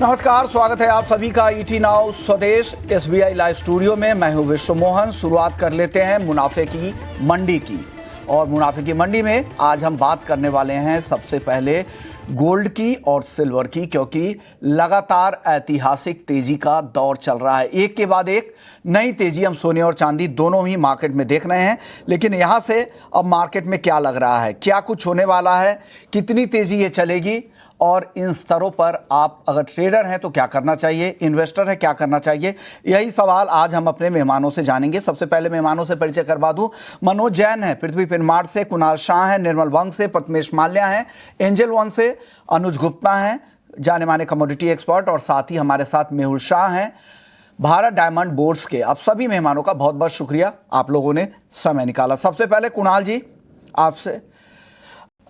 नमस्कार, स्वागत है आप सभी का ईटी नाउ स्वदेश एसबीआई लाइव स्टूडियो में। मैं हूं विश्व मोहन। शुरुआत कर लेते हैं मुनाफे की मंडी की। और मुनाफे की मंडी में आज हम बात करने वाले हैं सबसे पहले गोल्ड की और सिल्वर की, क्योंकि लगातार ऐतिहासिक तेजी का दौर चल रहा है। एक के बाद एक नई तेजी हम सोने और चांदी दोनों ही मार्केट में देख रहे हैं। लेकिन यहां से अब मार्केट में क्या लग रहा है, क्या कुछ होने वाला है, कितनी तेजी ये चलेगी, और इन स्तरों पर आप अगर ट्रेडर हैं तो क्या करना चाहिए, इन्वेस्टर है क्या करना चाहिए, यही सवाल आज हम अपने मेहमानों से जानेंगे। सबसे पहले मेहमानों से परिचय करवा दूं। मनोज जैन है पृथ्वी फिनमार्ट से, कुणाल शाह है निर्मल वंग से, प्रथमेश माल्या है एंजल वन से, अनुज गुप्ता हैं जाने माने कमोडिटी एक्सपर्ट, और साथ ही हमारे साथ मेहुल शाह हैं भारत डायमंड बोर्ड्स के। आप सभी मेहमानों का बहुत बहुत शुक्रिया, आप लोगों ने समय निकाला। सबसे पहले कुणाल जी,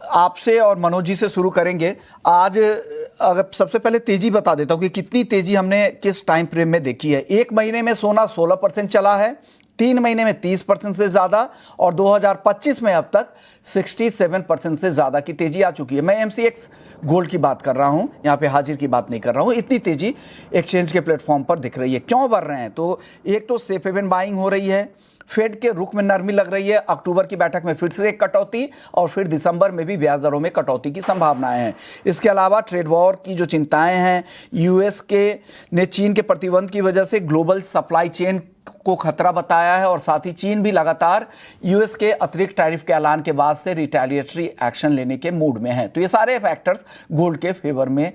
आपसे और मनोज जी से शुरू करेंगे। आज अगर सबसे पहले तेजी बता देता हूं कि कितनी तेजी हमने किस टाइम फ्रेम में देखी है। एक महीने में सोना 16% चला है, 3 महीने में 30% से ज़्यादा, और 2025 में अब तक 67% से ज़्यादा की तेजी आ चुकी है। मैं एमसीएक्स गोल्ड की बात कर रहा हूं, यहां पे हाजिर की बात नहीं कर रहा हूं। इतनी तेजी एक्सचेंज के प्लेटफॉर्म पर दिख रही है। क्यों बढ़ रहे हैं? तो एक तो सेफ हेवन बाइंग हो रही है, फेड के रुख में नरमी लग रही है, अक्टूबर की बैठक में फिर से एक कटौती, और फिर दिसंबर में भी ब्याज दरों में कटौती की संभावनाएं हैं। इसके अलावा ट्रेड वॉर की जो चिंताएं हैं, यूएस के ने चीन के प्रतिबंध की वजह से ग्लोबल सप्लाई चेन को खतरा बताया है, और साथ ही चीन भी लगातार यूएस के अतिरिक्त टैरिफ के ऐलान के बाद से रिटेलिएटरी एक्शन लेने के मूड में है। तो ये सारे फैक्टर्स गोल्ड के फेवर में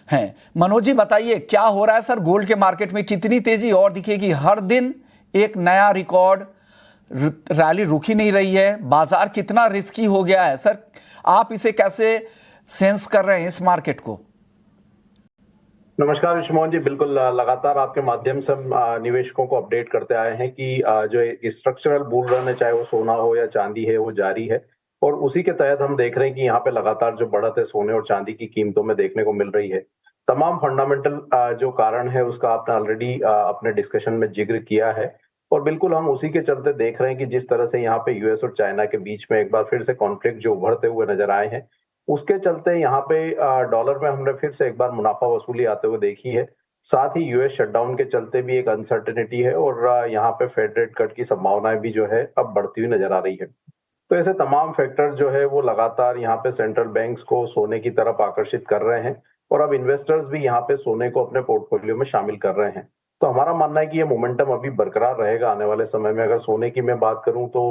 हैं। मनोज जी बताइए, क्या हो रहा है सर गोल्ड के मार्केट में? कितनी तेजी और दिखेगी? हर दिन एक नया रिकॉर्ड, रैली रुक ही नहीं रही है, बाजार कितना रिस्की हो गया है सर, आप इसे कैसे सेंस कर रहे हैं इस मार्केट को? नमस्कार विश्वमोहन जी, बिल्कुल लगातार आपके माध्यम से हम निवेशकों को अपडेट करते आए हैं कि जो स्ट्रक्चरल बुल रन है, चाहे वो सोना हो या चांदी है, वो जारी है। और उसी के तहत हम देख रहे हैं कि यहाँ पे लगातार जो बढ़त है सोने और चांदी की कीमतों में देखने को मिल रही है। तमाम फंडामेंटल जो कारण है उसका आपने ऑलरेडी अपने डिस्कशन में जिक्र किया है, और बिल्कुल हम उसी के चलते देख रहे हैं कि जिस तरह से यहाँ पे यूएस और चाइना के बीच में एक बार फिर से कॉन्फ्लिक्ट जो उभरते हुए नजर आए हैं, उसके चलते यहाँ पे डॉलर में हमने फिर से एक बार मुनाफा वसूली आते हुए देखी है। साथ ही यूएस शटडाउन के चलते भी एक अनसर्टेनिटी है, और यहाँ पे फेड रेट कट की संभावनाएं भी जो है अब बढ़ती हुई नजर आ रही है। तो ऐसे तमाम फैक्टर जो है वो लगातार यहाँ पे सेंट्रल बैंक्स को सोने की तरफ आकर्षित कर रहे हैं, और अब इन्वेस्टर्स भी यहाँ पे सोने को अपने पोर्टफोलियो में शामिल कर रहे हैं। तो हमारा मानना है कि ये मोमेंटम अभी बरकरार रहेगा आने वाले समय में। अगर सोने की मैं बात करूं तो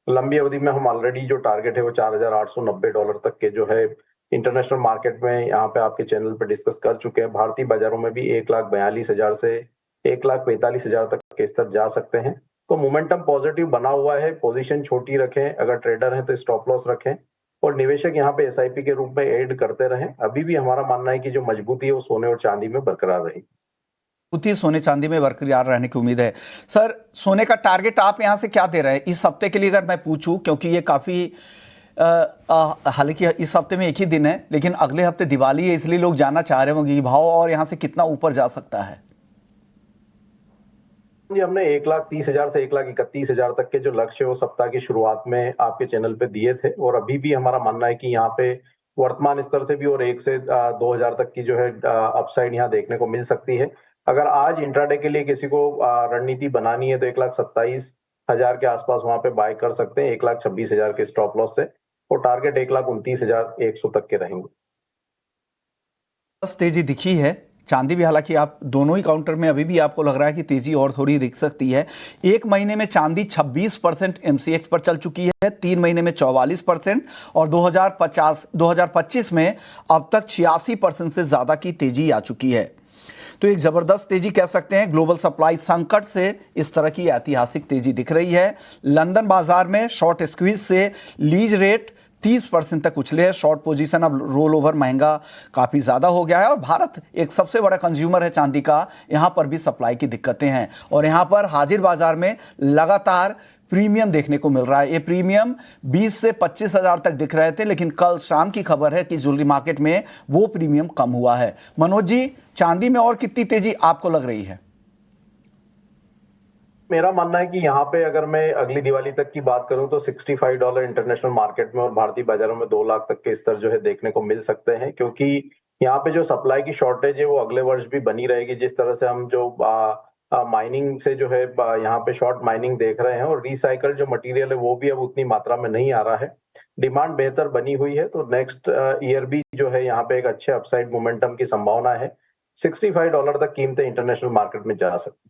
लंबी अवधि में हम ऑलरेडी जो टारगेट है वो $4,890 तक के जो है इंटरनेशनल मार्केट में यहाँ पे आपके चैनल पे डिस्कस कर चुके हैं। भारतीय बाजारों में भी 1,42,000 से 1,45,000 तक के स्तर जा सकते हैं। तो मोमेंटम पॉजिटिव बना हुआ है। पोजीशन छोटी रखें, अगर ट्रेडर हैं तो स्टॉप लॉस रखें, और निवेशक यहाँ पे एसआईपी के रूप में ऐड करते रहें। अभी भी हमारा मानना है कि जो मजबूती है वो सोने और चांदी में बरकरार रहेगी। उतनी सोने चांदी में बरकरार रहने की उम्मीद है। सर सोने का टारगेट आप यहां से क्या दे रहे हैं इस हफ्ते के लिए, अगर मैं पूछूं, क्योंकि ये काफी हालांकि इस हफ्ते में एक ही दिन है, लेकिन अगले हफ्ते दिवाली है, इसलिए लोग जानना चाह रहे होंगे कि भाव और यहां से कितना ऊपर जा सकता है। हमने 1,30,000 से 1,31,000 तक के जो लक्ष्य है वो सप्ताह की शुरुआत में आपके चैनल पे दिए थे, और अभी भी हमारा मानना है कि यहाँ पे वर्तमान स्तर से भी और 1 से 2,000 तक की जो है अपसाइड यहाँ देखने को मिल सकती है। अगर आज इंट्राडे के लिए किसी को रणनीति बनानी है तो 1,27,000 के आसपास वहां पे बाय कर सकते हैं, 1,26,000 के स्टॉप लॉस से, और टारगेट 1,29,100 तक के रहेंगे। बस तेजी दिखी है, चांदी भी, हालांकि आप दोनों ही काउंटर में अभी भी आपको लग रहा है कि तेजी और थोड़ी दिख सकती है। एक महीने में चांदी 26% एमसीएक्स पर चल चुकी है, 3 महीने में 44%, और 2025 में अब तक 86% से ज्यादा की तेजी आ चुकी है। तो एक जबरदस्त तेजी कह सकते हैं। ग्लोबल सप्लाई संकट से इस तरह की ऐतिहासिक तेजी दिख रही है। लंदन बाजार में शॉर्ट स्क्वीज से लीज रेट 30% तक उछले है। शॉर्ट पोजीशन अब रोल ओवर महंगा काफ़ी ज़्यादा हो गया है, और भारत एक सबसे बड़ा कंज्यूमर है चांदी का, यहाँ पर भी सप्लाई की दिक्कतें हैं, और यहाँ पर हाजिर बाजार में लगातार प्रीमियम देखने को मिल रहा है। ये प्रीमियम 20 से 25,000 तक दिख रहे थे, लेकिन कल शाम की खबर है कि ज्वेलरी मार्केट में वो प्रीमियम कम हुआ है। मनोज जी, चांदी में और कितनी तेजी आपको लग रही है? मेरा मानना है कि यहाँ पे अगर मैं अगली दिवाली तक की बात करूं तो $65 इंटरनेशनल मार्केट में और भारतीय बाजारों में 2 लाख तक के स्तर जो है देखने को मिल सकते हैं, क्योंकि यहाँ पे जो सप्लाई की शॉर्टेज है वो अगले वर्ष भी बनी रहेगी, जिस तरह से हम जो माइनिंग से जो है यहाँ पे शॉर्ट माइनिंग देख रहे हैं, और रिसाइकल जो मटेरियल है वो भी अब उतनी मात्रा में नहीं आ रहा है। डिमांड बेहतर बनी हुई है, तो नेक्स्ट ईयर भी जो है यहाँ पे एक अच्छे अपसाइड मोमेंटम की संभावना है। $65 तक कीमतें इंटरनेशनल मार्केट में जा सकती हैं।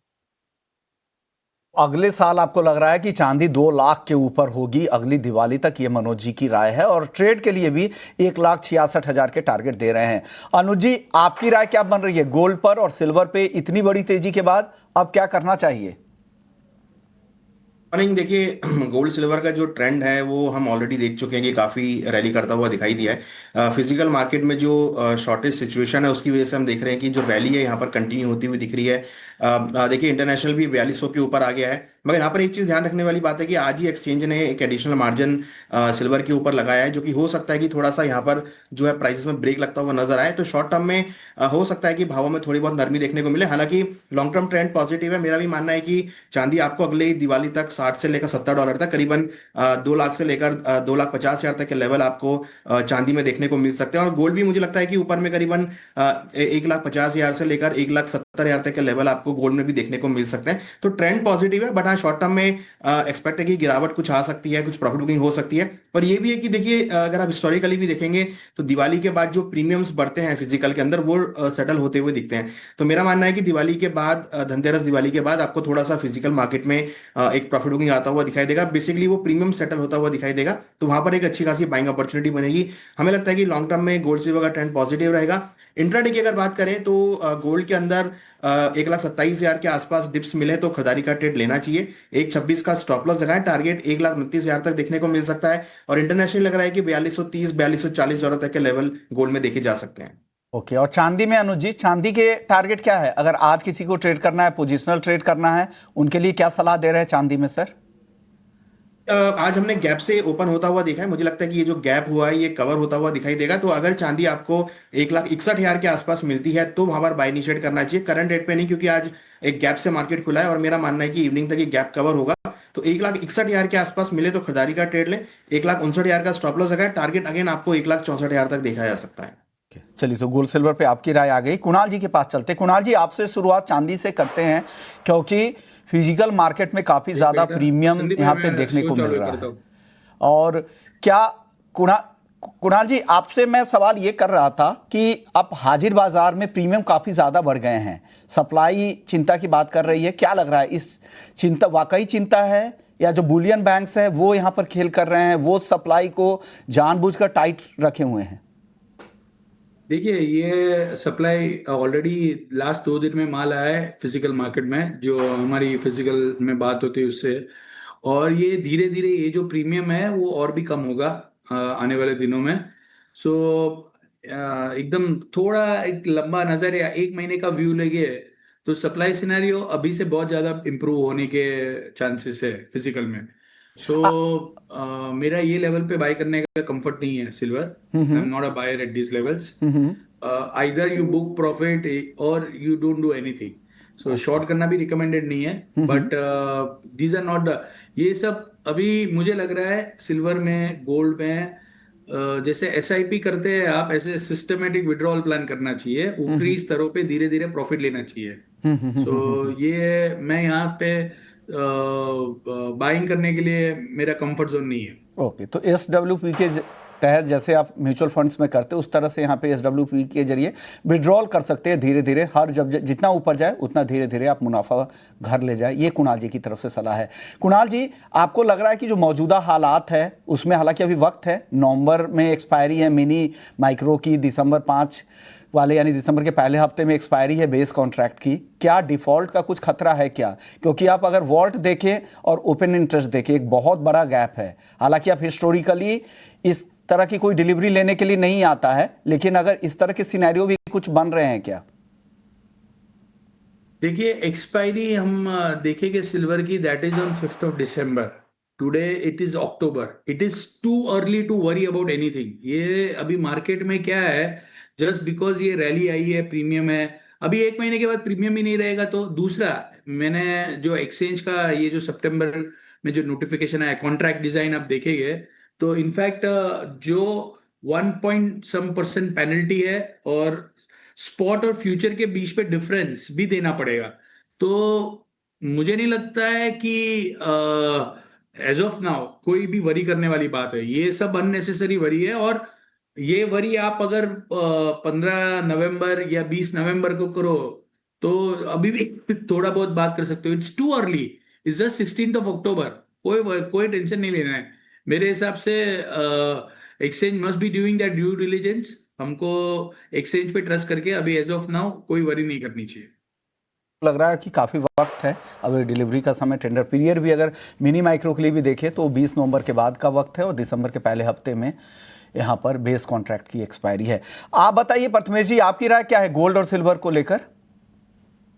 अगले साल आपको लग रहा है कि चांदी 2 लाख के ऊपर होगी अगली दिवाली तक, ये मनोज जी की राय है, और ट्रेड के लिए भी 1,66,000 के टारगेट दे रहे हैं। अनुज जी, आपकी राय क्या बन रही है गोल्ड पर और सिल्वर पे इतनी बड़ी तेजी के बाद? अब क्या करना चाहिए? मॉर्निंग देखिए, गोल्ड सिल्वर का जो ट्रेंड है वो हम ऑलरेडी देख चुके हैं कि काफ़ी रैली करता हुआ दिखाई दिया है। फिजिकल मार्केट में जो शॉर्टेज सिचुएशन है उसकी वजह से हम देख रहे हैं कि जो रैली है यहाँ पर कंटिन्यू होती हुई दिख रही है। देखिए, इंटरनेशनल भी 4200 के ऊपर आ गया है, मगर यहाँ पर एक चीज़ ध्यान रखने वाली बात है कि आज ही एक्सचेंज ने एक एडिशनल मार्जिन सिल्वर के ऊपर लगाया है, जो कि हो सकता है कि थोड़ा सा यहाँ पर जो है प्राइसेस में ब्रेक लगता हुआ नजर आए। तो शॉर्ट टर्म में हो सकता है कि भावों में थोड़ी बहुत नरमी देखने को मिले। हालांकि लॉन्ग टर्म ट्रेंड पॉजिटिव है। मेरा भी मानना है कि चांदी आपको अगले दिवाली तक 60 से लेकर $70 तक, करीबन 2 लाख से लेकर 2,50,000 तक के लेवल आपको चांदी में देखने को मिल सकते हैं। और गोल्ड भी मुझे लगता है कि ऊपर में करीबन 1,50,000 से लेकर 1,70,000 तक के लेवल आपको गोल्ड में भी देखने को मिल सकते हैं। तो ट्रेंड पॉजिटिव है, बट हाँ, शॉर्ट टर्म में एक्सपेक्ट है कि गिरावट कुछ आ सकती है, कुछ प्रॉफिट बुकिंग हो सकती है। पर ये भी है कि देखिए, अगर आप हिस्टोरिकली भी देखेंगे तो दिवाली के बाद जो प्रीमियम्स बढ़ते हैं फिजिकल के अंदर वो सेटल होते हुए दिखते हैं। तो मेरा मानना है कि दिवाली के बाद, धनतेरस दिवाली के बाद आपको थोड़ा सा फिजिकल मार्केट में एक प्रॉफिट बुकिंग आता हुआ दिखाई देगा। बेसिकली वो प्रीमियम सेटल होता हुआ दिखाई देगा, तो वहां पर एक अच्छी खासी बाइंग अपॉर्चुनिटी बनेगी। हमें लगता है कि लॉन्ग टर्म में गोल्ड सिल्वर का ट्रेंड पॉजिटिव रहेगा। इंट्राडे की अगर बात करें तो गोल्ड के अंदर 1,27,000 के आसपास डिप्स मिले तो खरीदारी का ट्रेड लेना चाहिए। 1,26 का स्टॉप लॉस लगाएं, टारगेट 1,29,000 तक देखने को मिल सकता है। और इंटरनेशनल लग रहा है कि 4,230 $4,240 तक के लेवल गोल्ड में देखे जा सकते हैं। ओके, और चांदी में अनुज जी, चांदी के टारगेट क्या है? अगर आज किसी को ट्रेड करना है, पोजिशनल ट्रेड करना है, उनके लिए क्या सलाह दे रहे हैं चांदी में सर? आज हमने गैप से ओपन होता हुआ देखा है। मुझे लगता है कि ये जो गैप हुआ है ये कवर होता हुआ दिखाई देगा। तो अगर चांदी आपको 1,61,000 के आसपास मिलती है तो वहां पर बाय इनिशिएट करना चाहिए, करंट रेट पे नहीं, क्योंकि आज एक गैप से मार्केट खुला है और मेरा मानना है कि इवनिंग तक ये गैप कवर होगा। तो 1,61,000 के आसपास मिले तो खरीदारी का ट्रेड लें। 1,59,000 का स्टॉप लॉस लगाए, टारगेट अगेन आपको 1,64,000 तक देखा जा सकता है। चलिए, तो गोल्ड सिल्वर पे आपकी राय आ गई। कुणाल जी के पास चलते। कुणाल जी, आपसे शुरुआत चांदी से करते हैं, क्योंकि फिजिकल मार्केट में काफी ज्यादा प्रीमियम यहाँ पे देखने को मिल रहा है। और क्या कुणाल जी, आपसे मैं सवाल ये कर रहा था कि अब हाजिर बाजार में प्रीमियम काफी ज्यादा बढ़ गए हैं, सप्लाई चिंता की बात कर रही है, क्या लग रहा है? इस चिंता वाकई चिंता है, या जो बुलियन बैंक्स है वो यहाँ पर खेल कर रहे हैं, वो सप्लाई को जानबूझकर टाइट रखे हुए हैं? देखिए, ये सप्लाई ऑलरेडी लास्ट 2 दिन में माल आया है फिजिकल मार्केट में, जो हमारी फिजिकल में बात होती है उससे। और ये धीरे धीरे ये जो प्रीमियम है वो और भी कम होगा आने वाले दिनों में। सो एकदम थोड़ा एक लंबा नजर या 1 महीने का व्यू लेंगे तो सप्लाई सिनेरियो अभी से बहुत ज्यादा इम्प्रूव होने के चांसेस है फिजिकल में। मेरा ये लेवल पे बाय करने का कंफर्ट नहीं है silver. I am not a buyer at this levels. Either you book profit और you don't do anything. So short करना भी रिकमेंडेड नहीं है, but these are not the, ये सब अभी मुझे लग रहा है सिल्वर में, गोल्ड में जैसे SIP करते हैं आप, ऐसे सिस्टमेटिक विड्रॉल प्लान करना चाहिए, ऊपरी स्तरों पे धीरे धीरे प्रॉफिट लेना चाहिए। सो ये मैं यहाँ पे बाइंग करने के लिए मेरा कंफर्ट जोन नहीं है। ओके, तो SWP के तहत जैसे आप म्यूचुअल फंड्स में करते हैं उस तरह से यहाँ पे SWP के जरिए विड्रॉल कर सकते हैं धीरे धीरे, हर जब जितना ऊपर जाए उतना धीरे धीरे आप मुनाफा घर ले जाए। ये कुणाल जी की तरफ से सलाह है। कुणाल जी, आपको लग रहा है कि जो मौजूदा हालात है उसमें, हालांकि अभी वक्त है, नवंबर में एक्सपायरी है मिनी माइक्रो की, दिसंबर 5 वाले यानी दिसंबर के पहले हफ्ते में एक्सपायरी है बेस कॉन्ट्रैक्ट की, क्या डिफॉल्ट का कुछ खतरा है क्या? क्योंकि आप अगर वॉल्ट देखें और ओपन इंटरेस्ट देखें, एक बहुत बड़ा गैप है। हालांकि आप हिस्टोरिकली इस तरह की कोई डिलीवरी लेने के लिए नहीं आता है, लेकिन अगर इस तरह के सिनेरियो भी कुछ बन रहे हैं क्या? देखिए, एक्सपायरी हम देखेंगे सिल्वर की, that is on 5th of December। Today it is October। It is too early to worry about anything. ये अभी मार्केट में क्या है, जस्ट बिकॉज ये रैली आई है, प्रीमियम है, अभी 1 महीने के बाद प्रीमियम ही नहीं रहेगा। तो दूसरा, मैंने जो एक्सचेंज का ये जो सितंबर में जो नोटिफिकेशन आया, कॉन्ट्रैक्ट डिजाइन आप देखेंगे तो इनफैक्ट जो 1% पेनल्टी है और स्पॉट और फ्यूचर के बीच पे डिफरेंस भी देना पड़ेगा। तो मुझे नहीं लगता है कि एज ऑफ नाउ कोई भी वरी करने वाली बात है। ये सब अननेसेसरी वरी है, और ये वरी आप अगर 15 नवंबर या 20 नवंबर को करो तो अभी भी थोड़ा बहुत बात कर सकते हो। It's too early, it's just 16th of October. कोई टेंशन नहीं लेना है मेरे हिसाब से। Exchange must be doing that due diligence. हमको एक्सचेंज पे ट्रस्ट करके अभी एज ऑफ नाउ कोई वरी नहीं करनी चाहिए। लग रहा है कि काफ़ी वक्त है अभी डिलीवरी का समय। टेंडर पीरियड भी अगर मिनी माइक्रो के लिए भी देखें तो 20 नवंबर के बाद का वक्त है और दिसंबर के पहले हफ्ते में यहाँ पर बेस कॉन्ट्रैक्ट की एक्सपायरी है। आप बताइए प्रथमेश जी, आपकी राय क्या है गोल्ड और सिल्वर को लेकर?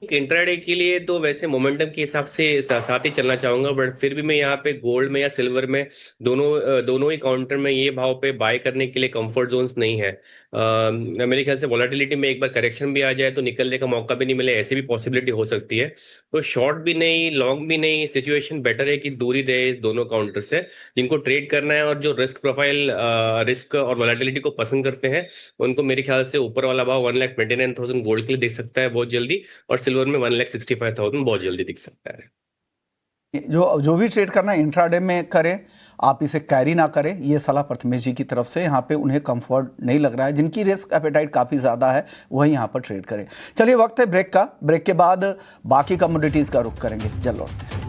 इंट्राडे के लिए तो वैसे मोमेंटम के हिसाब से साथ ही चलना चाहूंगा, बट फिर भी मैं यहाँ पे गोल्ड में या सिल्वर में दोनों ही काउंटर में ये भाव पे बाय करने के लिए कंफर्ट जोन्स नहीं है। मेरे ख्याल से वॉलेटिलिटी में एक बार करेक्शन भी आ जाए तो निकलने का मौका भी नहीं मिले, ऐसी भी पॉसिबिलिटी हो सकती है। तो शॉर्ट भी नहीं, लॉन्ग भी नहीं, सिचुएशन बेटर है कि दूरी रहे इस दोनों काउंटर से। जिनको ट्रेड करना है और जो रिस्क प्रोफाइल, रिस्क और वॉलेटिलिटी को पसंद करते हैं, उनको मेरे ख्याल से ऊपर वाला भाव 1,29,000 गोल्ड के लिए दिख सकता है बहुत जल्दी, और सिल्वर में 1,65,000 बहुत जल्दी दिख सकता है। जो भी ट्रेड करना है इंट्राडे में करें, आप इसे कैरी ना करें, ये सलाह प्रथमेश जी की तरफ से। यहाँ पे उन्हें कंफर्ट नहीं लग रहा है, जिनकी रिस्क एपेटाइट काफ़ी ज़्यादा है वही यहाँ पर ट्रेड करें। चलिए वक्त है ब्रेक का। ब्रेक के बाद बाकी कमोडिटीज़ का रुख करेंगे। जल्द लौटते हैं।